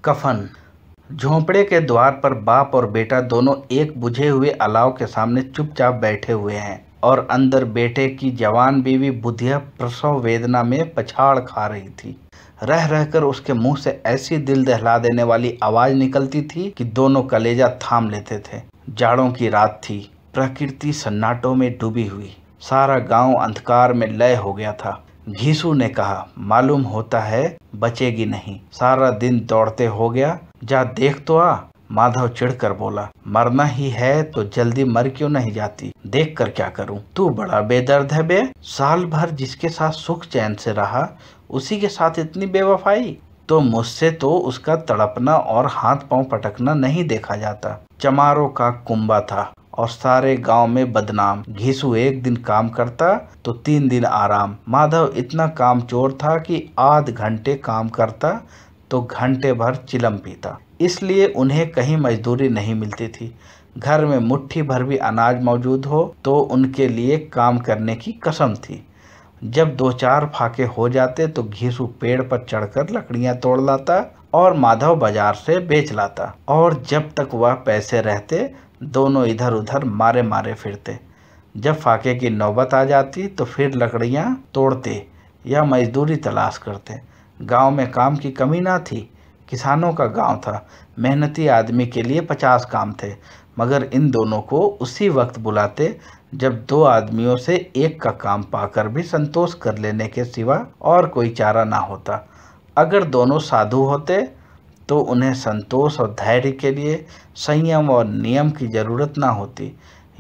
कफन। झोंपड़े के द्वार पर बाप और बेटा दोनों एक बुझे हुए अलाव के सामने चुपचाप बैठे हुए हैं और अंदर बेटे की जवान बीवी बुधिया प्रसव वेदना में पछाड़ खा रही थी। रह रहकर उसके मुंह से ऐसी दिल दहला देने वाली आवाज निकलती थी कि दोनों कलेजा थाम लेते थे। जाड़ों की रात थी, प्रकृति सन्नाटों में डूबी हुई, सारा गांव अंधकार में लय हो गया था। घीसू ने कहा, मालूम होता है बचेगी नहीं, सारा दिन दौड़ते हो गया, जा देख तो आ। माधव चिढ़कर बोला, मरना ही है तो जल्दी मर क्यों नहीं जाती, देख कर क्या करूं। तू बड़ा बेदर्द है बे, साल भर जिसके साथ सुख चैन से रहा उसी के साथ इतनी बेवफाई। तो मुझसे तो उसका तड़पना और हाथ पांव पटकना नहीं देखा जाता। चमारों का कुंबा था और सारे गांव में बदनाम। घीसू एक दिन काम करता तो 3 दिन आराम। माधव इतना कामचोर था कि आध घंटे काम करता तो घंटे भर चिलम पीता, इसलिए उन्हें कहीं मजदूरी नहीं मिलती थी। घर में मुट्ठी भर भी अनाज मौजूद हो तो उनके लिए काम करने की कसम थी। जब 2-4 फाके हो जाते तो घीसू पेड़ पर चढ़कर लकड़ियां तोड़ लाता और माधव बाजार से बेच लाता, और जब तक वह पैसे रहते दोनों इधर उधर मारे मारे फिरते। जब फाके की नौबत आ जाती तो फिर लकड़ियां तोड़ते या मजदूरी तलाश करते। गांव में काम की कमी ना थी, किसानों का गांव था, मेहनती आदमी के लिए 50 काम थे, मगर इन दोनों को उसी वक्त बुलाते जब 2 आदमियों से एक का काम पाकर भी संतोष कर लेने के सिवा और कोई चारा ना होता। अगर दोनों साधु होते तो उन्हें संतोष और धैर्य के लिए संयम और नियम की जरूरत ना होती।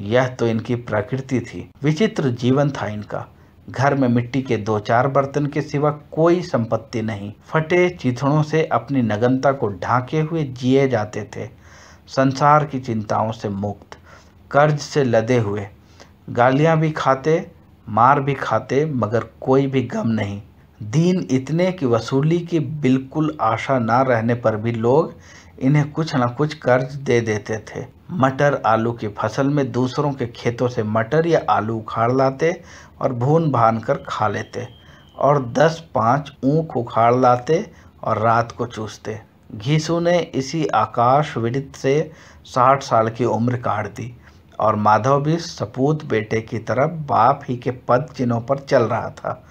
यह तो इनकी प्रकृति थी। विचित्र जीवन था इनका। घर में मिट्टी के 2-4 बर्तन के सिवा कोई संपत्ति नहीं। फटे चिथड़ों से अपनी नग्नता को ढांके हुए जिए जाते थे, संसार की चिंताओं से मुक्त, कर्ज से लदे हुए। गालियां भी खाते, मार भी खाते, मगर कोई भी गम नहीं। दीन इतने की वसूली की बिल्कुल आशा ना रहने पर भी लोग इन्हें कुछ न कुछ कर्ज दे देते थे। मटर आलू की फसल में दूसरों के खेतों से मटर या आलू उखाड़ लाते और भून भान कर खा लेते, और 10-5 ऊख उखाड़ लाते और रात को चूसते। घीसू ने इसी आकाश विदित से 60 साल की उम्र काट दी और माधव भी सपूत बेटे की तरह बाप ही के पद चिन्हों पर चल रहा था,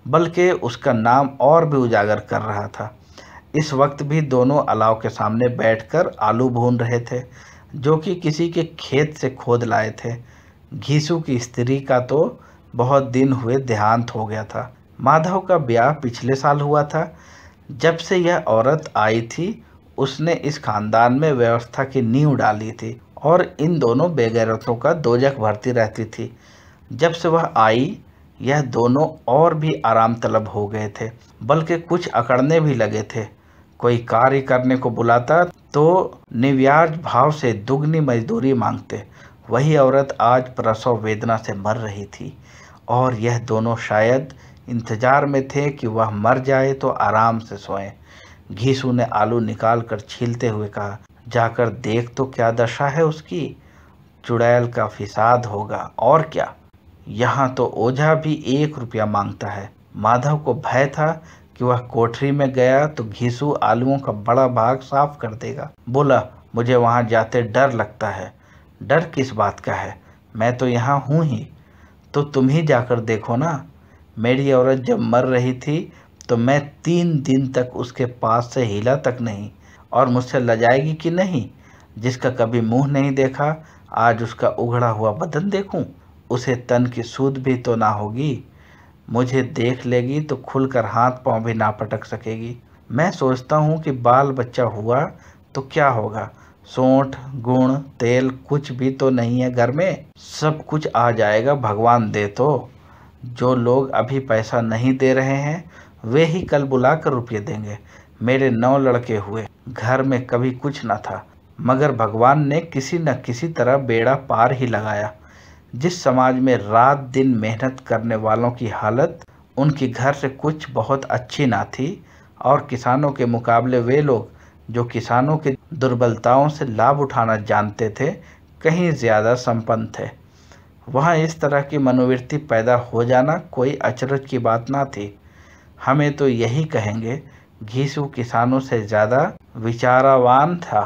बल्कि उसका नाम और भी उजागर कर रहा था। इस वक्त भी दोनों अलाव के सामने बैठकर आलू भून रहे थे, जो कि किसी के खेत से खोद लाए थे। घीसू की स्त्री का तो बहुत दिन हुए देहांत हो गया था। माधव का ब्याह पिछले साल हुआ था। जब से यह औरत आई थी उसने इस खानदान में व्यवस्था की नींव डाली थी और इन दोनों बेगैरतों का दोजख भरती रहती थी। जब से वह आई यह दोनों और भी आराम तलब हो गए थे, बल्कि कुछ अकड़ने भी लगे थे। कोई कार्य करने को बुलाता तो निव्याज भाव से दुगनी मजदूरी मांगते। वही औरत आज प्रसव वेदना से मर रही थी और यह दोनों शायद इंतजार में थे कि वह मर जाए तो आराम से सोएं। घीसू ने आलू निकाल कर छीलते हुए कहा, जाकर देख तो क्या दशा है उसकी, चुड़ैल का फिसाद होगा और क्या। यहाँ तो ओझा भी 1 रुपया मांगता है। माधव को भय था कि वह कोठरी में गया तो घीसू आलूओं का बड़ा भाग साफ कर देगा। बोला, मुझे वहाँ जाते डर लगता है। डर किस बात का है, मैं तो यहाँ हूँ ही। तो तुम ही जाकर देखो ना। मेरी औरत जब मर रही थी तो मैं 3 दिन तक उसके पास से हिला तक नहीं, और मुझसे लजाएगी कि नहीं। जिसका कभी मुंह नहीं देखा आज उसका उघड़ा हुआ बदन देखूं, उसे तन की सूध भी तो ना होगी। मुझे देख लेगी तो खुलकर हाथ पांव भी ना पटक सकेगी। मैं सोचता हूँ कि बाल बच्चा हुआ तो क्या होगा, सोंठ गुण तेल कुछ भी तो नहीं है घर में, सब कुछ आ जाएगा भगवान दे तो। जो लोग अभी पैसा नहीं दे रहे हैं वे ही कल बुलाकर रुपये देंगे। मेरे 9 लड़के हुए, घर में कभी कुछ न था, मगर भगवान ने किसी न किसी तरह बेड़ा पार ही लगाया। जिस समाज में रात दिन मेहनत करने वालों की हालत उनकी घर से कुछ बहुत अच्छी ना थी, और किसानों के मुकाबले वे लोग जो किसानों की दुर्बलताओं से लाभ उठाना जानते थे कहीं ज़्यादा संपन्न थे, वहाँ इस तरह की मनोवृत्ति पैदा हो जाना कोई अचरज की बात ना थी। हमें तो यही कहेंगे, घीसू किसानों से ज़्यादा विचारवान था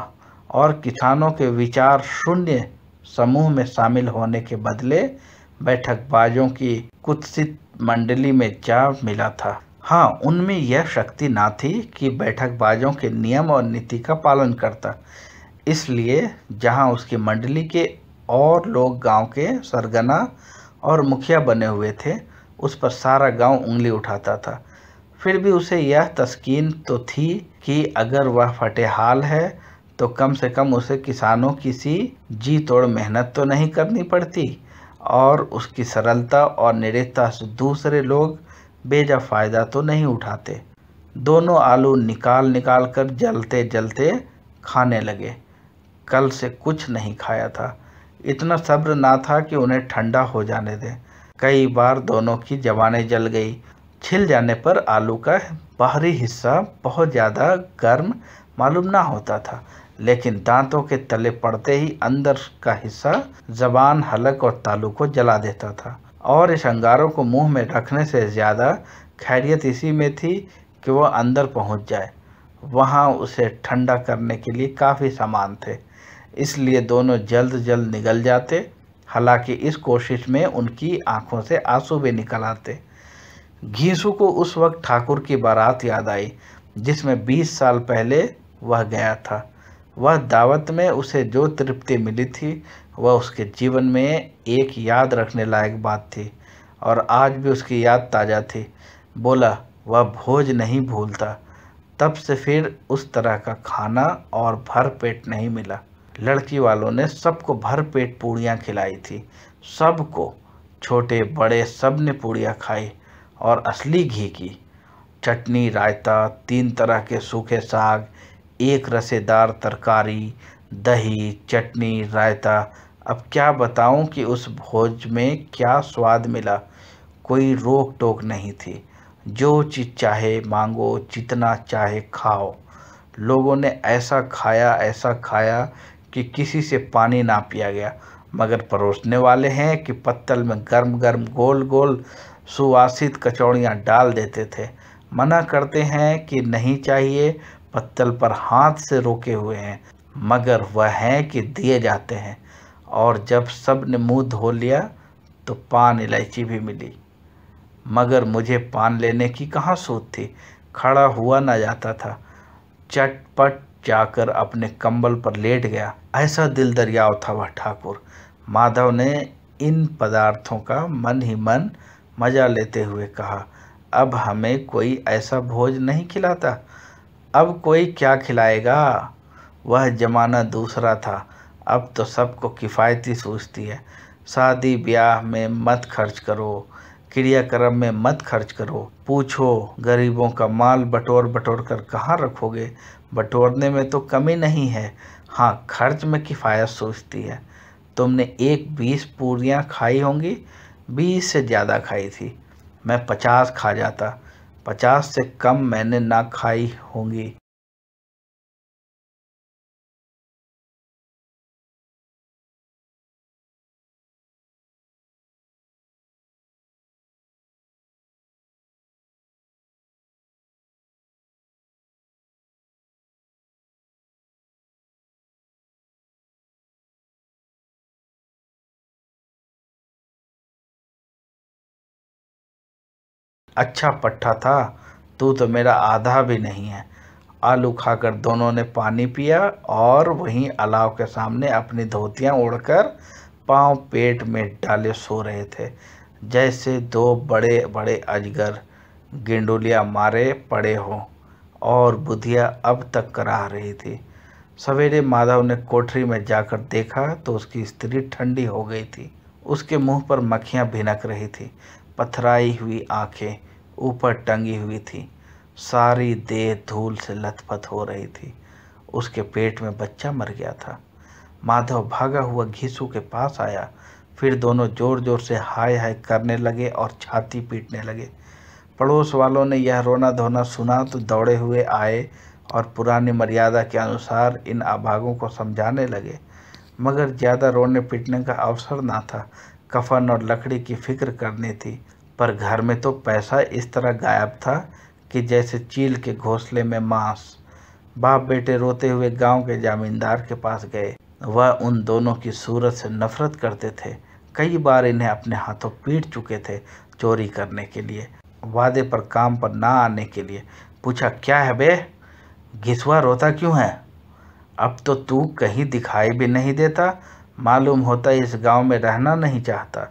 और किसानों के विचार शून्य समूह में शामिल होने के बदले बैठकबाजों की कुत्सित मंडली में जा मिला था। हाँ, उनमें यह शक्ति ना थी कि बैठकबाजों के नियम और नीति का पालन करता। इसलिए जहाँ उसकी मंडली के और लोग गांव के सरगना और मुखिया बने हुए थे, उस पर सारा गांव उंगली उठाता था। फिर भी उसे यह तस्कीन तो थी कि अगर वह फटेहाल है तो कम से कम उसे किसानों की सी जी तोड़ मेहनत तो नहीं करनी पड़ती और उसकी सरलता और निडरता से दूसरे लोग बेजा फायदा तो नहीं उठाते। दोनों आलू निकाल निकाल कर जलते जलते खाने लगे। कल से कुछ नहीं खाया था। इतना सब्र ना था कि उन्हें ठंडा हो जाने दें। कई बार दोनों की जबानें जल गई। छिल जाने पर आलू का बाहरी हिस्सा बहुत ज़्यादा गर्म मालूम ना होता था, लेकिन दांतों के तले पड़ते ही अंदर का हिस्सा जबान, हलक और तालू को जला देता था। और इस अंगारों को मुंह में रखने से ज़्यादा खैरियत इसी में थी कि वह अंदर पहुंच जाए। वहां उसे ठंडा करने के लिए काफ़ी सामान थे, इसलिए दोनों जल्द जल्द निगल जाते। हालांकि इस कोशिश में उनकी आंखों से आंसू भी निकल आते। घीसू को उस वक्त ठाकुर की बारात याद आई जिसमें 20 साल पहले वह गया था। वह दावत में उसे जो तृप्ति मिली थी वह उसके जीवन में एक याद रखने लायक बात थी और आज भी उसकी याद ताज़ा थी। बोला, वह भोज नहीं भूलता। तब से फिर उस तरह का खाना और भर पेट नहीं मिला। लड़की वालों ने सबको भर पेट पूड़ियाँ खिलाई थी। सबको, छोटे बड़े सब ने पूड़ियाँ खाई और असली घी की। चटनी, रायता, 3 तरह के सूखे साग, एक रसेदार तरकारी, दही, चटनी, रायता। अब क्या बताऊं कि उस भोज में क्या स्वाद मिला। कोई रोक टोक नहीं थी। जो चीज़ चाहे मांगो, जितना चाहे खाओ। लोगों ने ऐसा खाया कि किसी से पानी ना पिया गया। मगर परोसने वाले हैं कि पत्तल में गर्म गर्म गोल गोल सुवासित कचौड़ियाँ डाल देते थे। मना करते हैं कि नहीं चाहिए, पत्तल पर हाथ से रोके हुए हैं, मगर वह हैं कि दिए जाते हैं। और जब सब ने मुंह धो लिया तो पान इलायची भी मिली, मगर मुझे पान लेने की कहाँ सूझ थी। खड़ा हुआ न जाता था। चटपट जाकर अपने कंबल पर लेट गया। ऐसा दिल दरियाव था वह ठाकुर। माधव ने इन पदार्थों का मन ही मन मजा लेते हुए कहा, अब हमें कोई ऐसा भोज नहीं खिलाता। अब कोई क्या खिलाएगा। वह जमाना दूसरा था। अब तो सबको किफ़ायती सूझती है। शादी ब्याह में मत खर्च करो, क्रियाक्रम में मत खर्च करो। पूछो, गरीबों का माल बटोर बटोर कर कहाँ रखोगे। बटोरने में तो कमी नहीं है, हाँ खर्च में किफ़ायत सूझती है। तुमने 20 पूरियाँ खाई होंगी। 20 से ज़्यादा खाई थी। मैं 50 खा जाता। 50 से कम मैंने ना खाई होंगी। अच्छा पट्टा था, तू तो मेरा आधा भी नहीं है। आलू खाकर दोनों ने पानी पिया और वहीं अलाव के सामने अपनी धोतियां ओढ़कर पांव पेट में डाले सो रहे थे, जैसे 2 बड़े बड़े अजगर गेंडोलिया मारे पड़े हों। और बुधिया अब तक कराह रही थी। सवेरे माधव ने कोठरी में जाकर देखा तो उसकी स्त्री ठंडी हो गई थी। उसके मुंह पर मक्खियां भिनक रही थी। पथराई हुई आंखें ऊपर टंगी हुई थी। सारी देह धूल से लथपथ हो रही थी। उसके पेट में बच्चा मर गया था। माधव भागा हुआ घीसू के पास आया। फिर दोनों जोर जोर से हाय हाय करने लगे और छाती पीटने लगे। पड़ोस वालों ने यह रोना धोना सुना तो दौड़े हुए आए और पुरानी मर्यादा के अनुसार इन अभागों को समझाने लगे, मगर ज़्यादा रोने पीटने का अवसर ना था। कफन और लकड़ी की फिक्र करनी थी। पर घर में तो पैसा इस तरह गायब था कि जैसे चील के घोंसले में मांस। बाप बेटे रोते हुए गांव के जमींदार के पास गए। वह उन दोनों की सूरत से नफरत करते थे। कई बार इन्हें अपने हाथों पीट चुके थे चोरी करने के लिए, वादे पर काम पर ना आने के लिए। पूछा, क्या है बे, घिसुआ रोता क्यों है? अब तो तू कहीं दिखाई भी नहीं देता, मालूम होता इस गांव में रहना नहीं चाहता।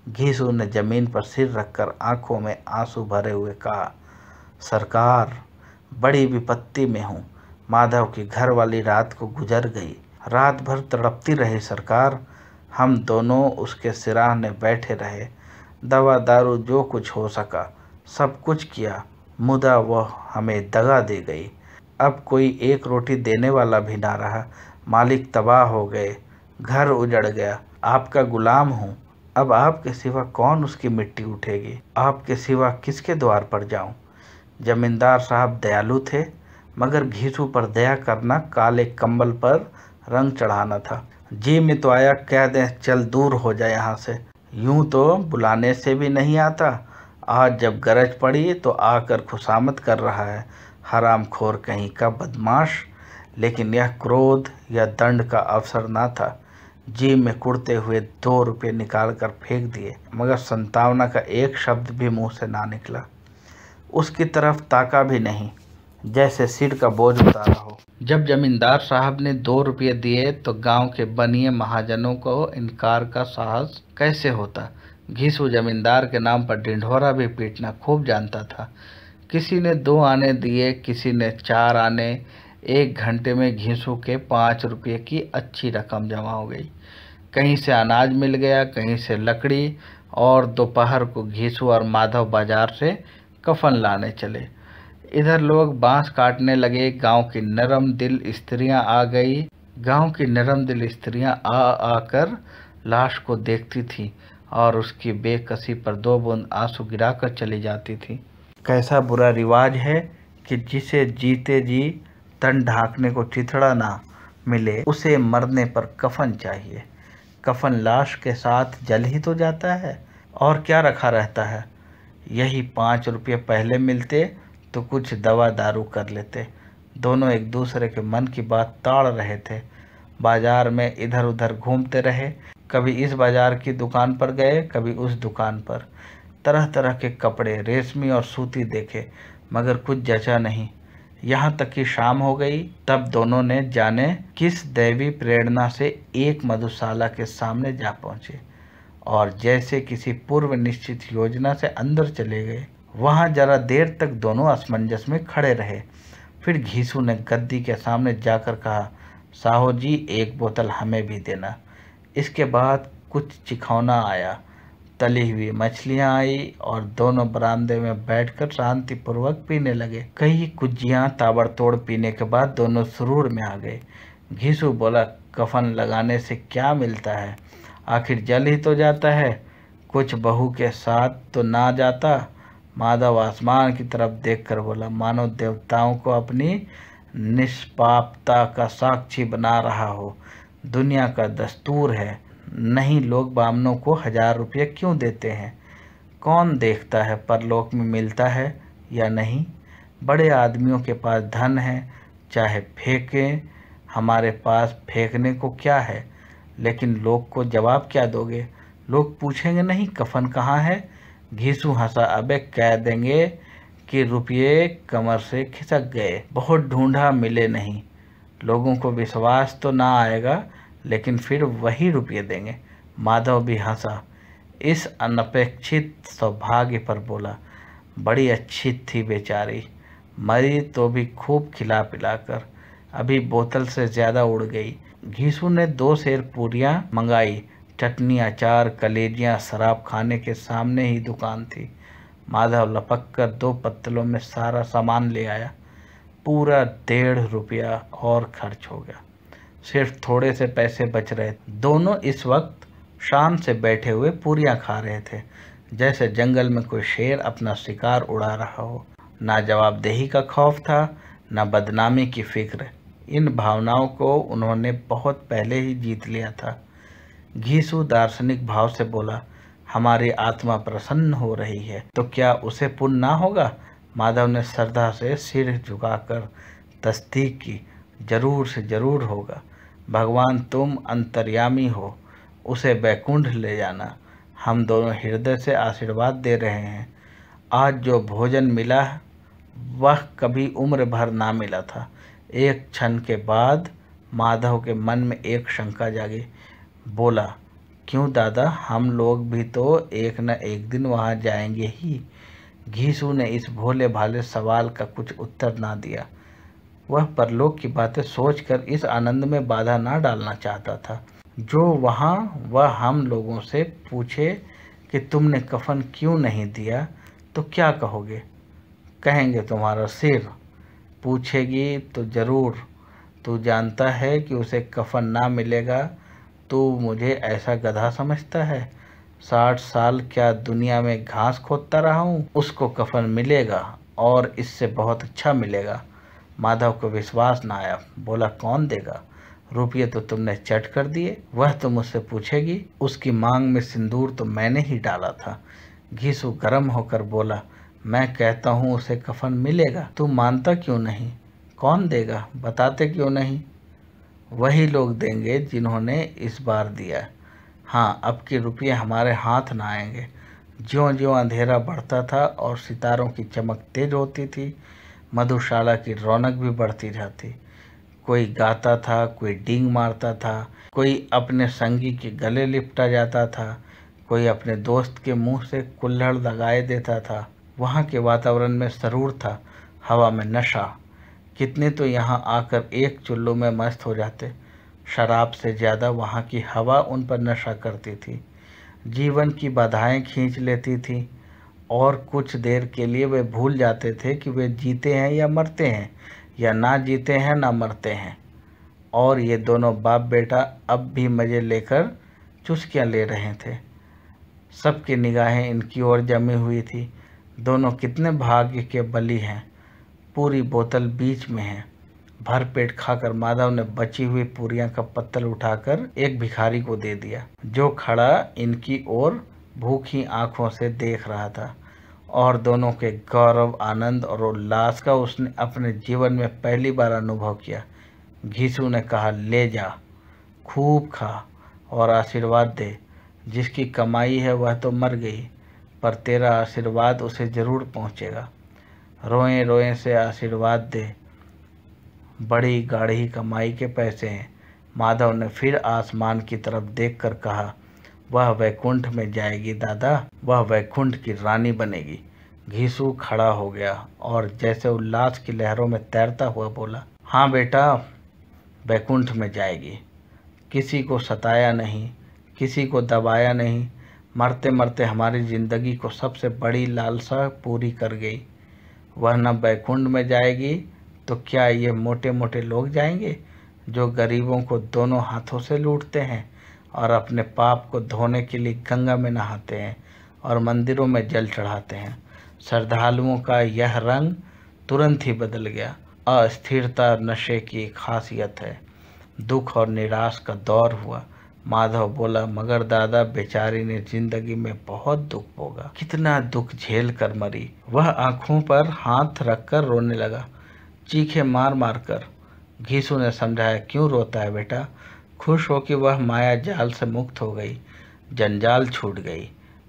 घिसू ने जमीन पर सिर रखकर आंखों में आंसू भरे हुए कहा, सरकार, बड़ी विपत्ति में हूँ। माधव की घरवाली रात को गुजर गई। रात भर तड़पती रही सरकार। हम दोनों उसके सिरहाने बैठे रहे। दवा दारू जो कुछ हो सका सब कुछ किया, मुदा वह हमें दगा दे गई। अब कोई एक रोटी देने वाला भी ना रहा। मालिक तबाह हो गए, घर उजड़ गया। आपका गुलाम हूँ। अब आपके सिवा कौन उसकी मिट्टी उठेगी? आपके सिवा किसके द्वार पर जाऊं? जमींदार साहब दयालु थे, मगर घिसू पर दया करना काले कंबल पर रंग चढ़ाना था। जी में तो आया, कह दें चल दूर हो जाए यहाँ से। यूं तो बुलाने से भी नहीं आता, आज जब गरज पड़ी तो आकर खुशामद कर रहा है। हरामखोर कहीं का बदमाश। लेकिन यह क्रोध या दंड का अवसर ना था। जी में कुड़ते हुए 2 रुपये निकाल कर फेंक दिए, मगर संतावना का एक शब्द भी मुंह से ना निकला। उसकी तरफ ताका भी नहीं, जैसे सिर का बोझ उतारा हो। जब जमींदार साहब ने 2 रुपये दिए तो गांव के बनिए महाजनों को इनकार का साहस कैसे होता। घिसू जमींदार के नाम पर ढिंढोरा भी पीटना खूब जानता था। किसी ने 2 आने दिए, किसी ने 4 आने। 1 घंटे में घिसू के 5 रुपये की अच्छी रकम जमा हो गई। कहीं से अनाज मिल गया, कहीं से लकड़ी, और दोपहर को घिसू और माधव बाजार से कफन लाने चले। इधर लोग बांस काटने लगे। गांव की नरम दिल स्त्रियां आ गई। गांव की नरम दिल स्त्रियां आ आकर लाश को देखती थीं और उसकी बेकसी पर 2 बूंद आंसू गिराकर चली जाती थी। कैसा बुरा रिवाज है कि जिसे जीते जी तन ढांकने को चिथड़ा ना मिले, उसे मरने पर कफन चाहिए। कफन लाश के साथ जल ही तो जाता है, और क्या रखा रहता है। यही 5 रुपये पहले मिलते तो कुछ दवा दारू कर लेते। दोनों एक दूसरे के मन की बात ताड़ रहे थे। बाजार में इधर उधर घूमते रहे। कभी इस बाजार की दुकान पर गए, कभी उस दुकान पर। तरह तरह के कपड़े, रेशमी और सूती देखे, मगर कुछ जचा नहीं। यहाँ तक कि शाम हो गई। तब दोनों ने जाने किस दैवी प्रेरणा से एक मधुशाला के सामने जा पहुंचे और जैसे किसी पूर्व निश्चित योजना से अंदर चले गए। वहां जरा देर तक दोनों असमंजस में खड़े रहे। फिर घिसू ने गद्दी के सामने जाकर कहा, साहू जी, 1 बोतल हमें भी देना। इसके बाद कुछ चिखौना आया, तली हुई मछलियां आई और दोनों बरामदे में बैठकर शांतिपूर्वक पीने लगे। कई कुज्जियां ताबड़तोड़ पीने के बाद दोनों सुरूर में आ गए। घिसू बोला, कफन लगाने से क्या मिलता है, आखिर जल ही तो जाता है, कुछ बहू के साथ तो ना जाता। माधव आसमान की तरफ देखकर बोला, मानो देवताओं को अपनी निष्पापता का साक्षी बना रहा हो। दुनिया का दस्तूर है, नहीं लोग बामनों को 1000 रुपये क्यों देते हैं? कौन देखता है परलोक में मिलता है या नहीं? बड़े आदमियों के पास धन है, चाहे फेंकें, हमारे पास फेंकने को क्या है। लेकिन लोग को जवाब क्या दोगे? लोग पूछेंगे नहीं कफन कहाँ है? घिसू हंसा, अबे कह देंगे कि रुपये कमर से खिसक गए, बहुत ढूंढा मिले नहीं। लोगों को विश्वास तो ना आएगा, लेकिन फिर वही रुपये देंगे। माधव भी हंसा, इस अनपेक्षित सौभाग्य पर बोला, बड़ी अच्छी थी बेचारी, मरी तो भी खूब खिला पिलाकर, अभी बोतल से ज़्यादा उड़ गई। घिसू ने 2 सेर पूरियां मंगाई। चटनी, अचार, कलेजियां शराब खाने के सामने ही दुकान थी। माधव लपक कर 2 पत्तलों में सारा सामान ले आया। पूरा 1.5 रुपया और खर्च हो गया। सिर्फ थोड़े से पैसे बच रहे। दोनों इस वक्त शान से बैठे हुए पूरियां खा रहे थे, जैसे जंगल में कोई शेर अपना शिकार उड़ा रहा हो। ना जवाबदेही का खौफ था, ना बदनामी की फिक्र। इन भावनाओं को उन्होंने बहुत पहले ही जीत लिया था। घिसू दार्शनिक भाव से बोला, हमारी आत्मा प्रसन्न हो रही है तो क्या उसे पुण्य ना होगा? माधव ने श्रद्धा से सिर झुकाकर तस्दीक की, जरूर से जरूर होगा। भगवान तुम अंतर्यामी हो, उसे बैकुंठ ले जाना। हम दोनों हृदय से आशीर्वाद दे रहे हैं। आज जो भोजन मिला वह कभी उम्र भर ना मिला था। एक क्षण के बाद माधव के मन में एक शंका जागी। बोला, क्यों दादा, हम लोग भी तो एक न एक दिन वहाँ जाएंगे ही। घीसू ने इस भोले भाले सवाल का कुछ उत्तर ना दिया। वह परलोक की बातें सोचकर इस आनंद में बाधा ना डालना चाहता था। जो वहाँ वह हम लोगों से पूछे कि तुमने कफन क्यों नहीं दिया तो क्या कहोगे? कहेंगे तुम्हारा सिर। पूछेगी तो जरूर, तू जानता है कि उसे कफन ना मिलेगा। तू मुझे ऐसा गधा समझता है? 60 साल क्या दुनिया में घास खोदता रहा हूँ? उसको कफन मिलेगा और इससे बहुत अच्छा मिलेगा। माधव को विश्वास न आया। बोला, कौन देगा? रुपये तो तुमने चट कर दिए। वह तो मुझसे पूछेगी। उसकी मांग में सिंदूर तो मैंने ही डाला था। घीसू गर्म होकर बोला, मैं कहता हूँ उसे कफन मिलेगा, तू मानता क्यों नहीं? कौन देगा, बताते क्यों नहीं? वही लोग देंगे जिन्होंने इस बार दिया। हाँ, अब के रुपये हमारे हाथ ना आएंगे। ज्यों ज्यों अंधेरा बढ़ता था और सितारों की चमक तेज होती थी, मधुशाला की रौनक भी बढ़ती जाती। कोई गाता था, कोई डींग मारता था, कोई अपने संगी के गले लिपटा जाता था, कोई अपने दोस्त के मुंह से कुल्हड़ लगाए देता था। वहाँ के वातावरण में सरूर था, हवा में नशा। कितने तो यहाँ आकर एक चुल्लू में मस्त हो जाते। शराब से ज़्यादा वहाँ की हवा उन पर नशा करती थी, जीवन की बाधाएं खींच लेती थी और कुछ देर के लिए वे भूल जाते थे कि वे जीते हैं या मरते हैं, या ना जीते हैं ना मरते हैं। और ये दोनों बाप बेटा अब भी मज़े लेकर चुस्कियाँ ले रहे थे। सबकी निगाहें इनकी ओर जमी हुई थी। दोनों कितने भाग्य के बली हैं। पूरी बोतल बीच में है। भर पेट खाकर माधव ने बची हुई पूरियां का पत्तल उठाकर एक भिखारी को दे दिया, जो खड़ा इनकी ओर भूखी आंखों से देख रहा था। और दोनों के गौरव, आनंद और उल्लास का उसने अपने जीवन में पहली बार अनुभव किया। घीसू ने कहा, ले जा, खूब खा और आशीर्वाद दे। जिसकी कमाई है वह तो मर गई, पर तेरा आशीर्वाद उसे जरूर पहुँचेगा। रोएं रोएं से आशीर्वाद दे, बड़ी गाढ़ी कमाई के पैसे हैं। माधव ने फिर आसमान की तरफ देखकर कहा, वह वैकुंठ में जाएगी दादा, वह वैकुंठ की रानी बनेगी। घीसू खड़ा हो गया और जैसे उल्लास की लहरों में तैरता हुआ बोला, हाँ बेटा, वैकुंठ में जाएगी। किसी को सताया नहीं, किसी को दबाया नहीं, मरते मरते हमारी ज़िंदगी को सबसे बड़ी लालसा पूरी कर गई। वह न बैकुंठ में जाएगी तो क्या ये मोटे मोटे लोग जाएंगे, जो गरीबों को दोनों हाथों से लूटते हैं और अपने पाप को धोने के लिए गंगा में नहाते हैं और मंदिरों में जल चढ़ाते हैं। श्रद्धालुओं का यह रंग तुरंत ही बदल गया। अस्थिरता नशे की खासियत है। दुख और निराश का दौर हुआ। माधव बोला, मगर दादा, बेचारी ने जिंदगी में बहुत दुख भोगा, कितना दुख झेल कर मरी। वह आंखों पर हाथ रखकर रोने लगा, चीखे मार मार कर। घीसू ने समझाया, क्यों रोता है बेटा? खुश हो कि वह माया जाल से मुक्त हो गई, जंजाल छूट गई।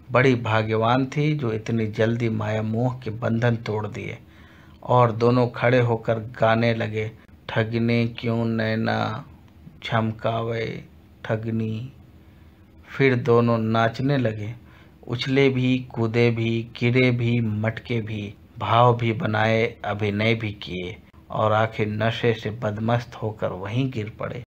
बड़ी भाग्यवान थी जो इतनी जल्दी माया मोह के बंधन तोड़ दिए। और दोनों खड़े होकर गाने लगे, ठगने क्यों नैना झमकावे ठगनी। फिर दोनों नाचने लगे, उछले भी, कूदे भी, गिरे भी, मटके भी, भाव भी बनाए, अभिनय भी किए और आखिर नशे से बदमस्त होकर वहीं गिर पड़े।